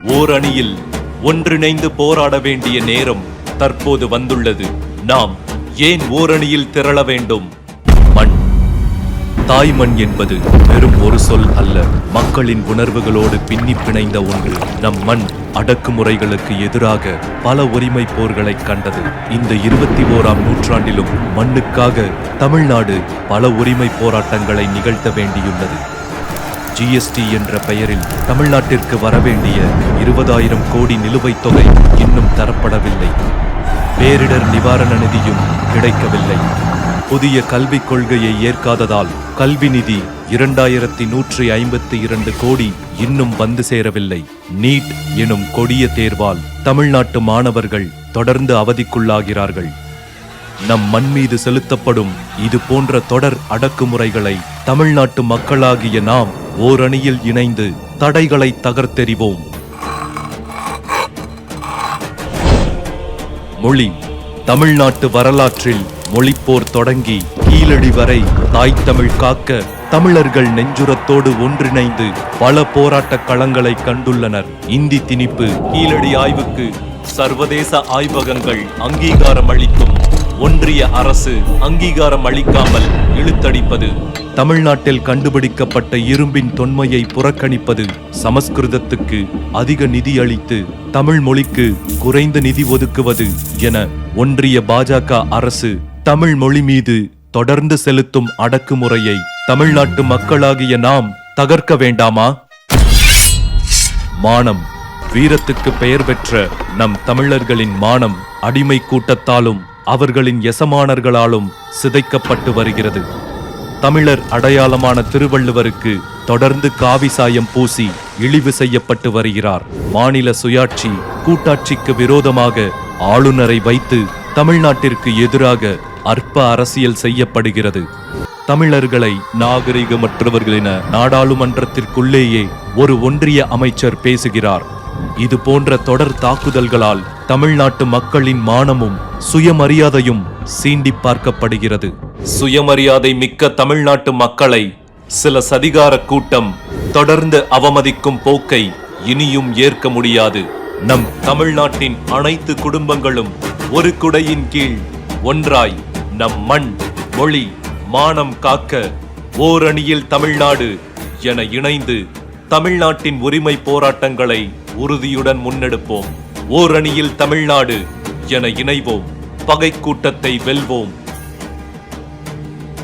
ஓர் அணியில் ஒன்றிணைந்து போராட வேண்டிய நேரம் தற்போது வந்துள்ளது. நாம் ஏன் ஓரணியில் திரள வேண்டும்? மண், தாய்மண் என்பது வெறும் ஒரு சொல் அல்ல, மக்களின் உணர்வுகளோடு பின்னி பிணைந்த ஒன்று. நம் மண் அடக்குமுறைகளுக்கு எதிராக பல உரிமை போர்களை கண்டது. இந்த 21ஆம் நூற்றாண்டிலும் மண்ணுக்காக தமிழ்நாடு பல உரிமை போராட்டங்களை நிகழ்த்த வேண்டியுள்ளது. ஜிஎஸ்டி என்ற பெயரில் தமிழ்நாட்டிற்கு வரவேண்டிய 20,000 கோடி நிலுவைத் தொகை இன்னும் தரப்படவில்லை. பேரிடர் நிவாரண நிதியும் கிடைக்கவில்லை. புதிய கல்விக் கொள்கையை ஏற்காததால் கல்வி நிதி 2152 கோடி இன்னும் வந்து சேரவில்லை. நீட் எனும் கொடிய தேர்வால் தமிழ்நாட்டு மாணவர்கள் தொடர்ந்து அவதிக்குள்ளாகிறார்கள். நம் மண் மீது செலுத்தப்படும் இது போன்ற தொடர் அடக்குமுறைகளை தமிழ்நாட்டு மக்களாகிய நாம் ஓரணியில் இணைந்து தடைகளை தகர்த்தெறிவோம். மொழி. தமிழ்நாட்டு வரலாற்றில் மொழிப்போர் தொடங்கி கீழடி வரை தாய் தமிழ் காக்க தமிழர்கள் நெஞ்சுரத்தோடு ஒன்றிணைந்து பல போராட்ட களங்களை கண்டுள்ளனர். இந்தி திணிப்பு. கீழடி ஆய்வுக்கு சர்வதேச ஆய்வகங்கள் அங்கீகாரம் அளித்தும் ஒன்றிய அரசு அங்கீகாரம் அளிக்காமல் இழுத்தடிப்பது. தமிழ்நாட்டில் கண்டுபிடிக்கப்பட்ட இரும்பின் தொன்மையை புறக்கணிப்பது. சமஸ்கிருதத்துக்கு அதிக நிதி அளித்து தமிழ் மொழிக்கு குறைந்த நிதி ஒதுக்குவது என ஒன்றிய பாஜக அரசு தமிழ் மொழி மீது தொடர்ந்து செலுத்தும் அடக்குமுறையை தமிழ்நாட்டு மக்களாகிய நாம் தகர்க்க வேண்டாமா? மானம். வீரத்துக்கு பெயர் பெற்ற நம் தமிழர்களின் மானம் அடிமை கூட்டத்தாலும் அவர்களின் எசமானர்களாலும் சிதைக்கப்பட்டு வருகிறது. தமிழர் அடையாளமான திருவள்ளுவருக்கு தொடர்ந்து காவி சாயம் பூசி இழிவு செய்யப்பட்டு வருகிறார். மாநில சுயாட்சி கூட்டாட்சிக்கு விரோதமாக ஆளுநரை வைத்து தமிழ்நாட்டிற்கு எதிராக அற்ப அரசியல் செய்யப்படுகிறது. தமிழர்களை நாகரிகமற்றவர்களென நாடாளுமன்றத்திற்குள்ளேயே ஒரு ஒன்றிய அமைச்சர் பேசுகிறார். இது போன்ற தொடர் தாக்குதல்களால் தமிழ்நாட்டு மக்களின் மானமும் சுயமரியாதையும் சீண்டி பார்க்கப்படுகிறது. சுயமரியாதை மிக்க தமிழ்நாட்டு மக்களை சில சதிகார கூட்டம் தொடர்ந்து அவமதிக்கும் போக்கை இனியும் ஏற்க முடியாது. நம் தமிழ்நாட்டின் அனைத்து குடும்பங்களும் ஒரு குடையின் கீழ் ஒன்றாய் நம் மண், மொழி, மானம் காக்க ஓரணியில் தமிழ்நாடு என இணைந்து தமிழ்நாட்டின் உரிமை போராட்டங்களை உறுதியுடன் முன்னெடுப்போம். ஓரணியில் தமிழ்நாடு என இணைவோம். பகை கூட்டத்தை வெல்வோம்.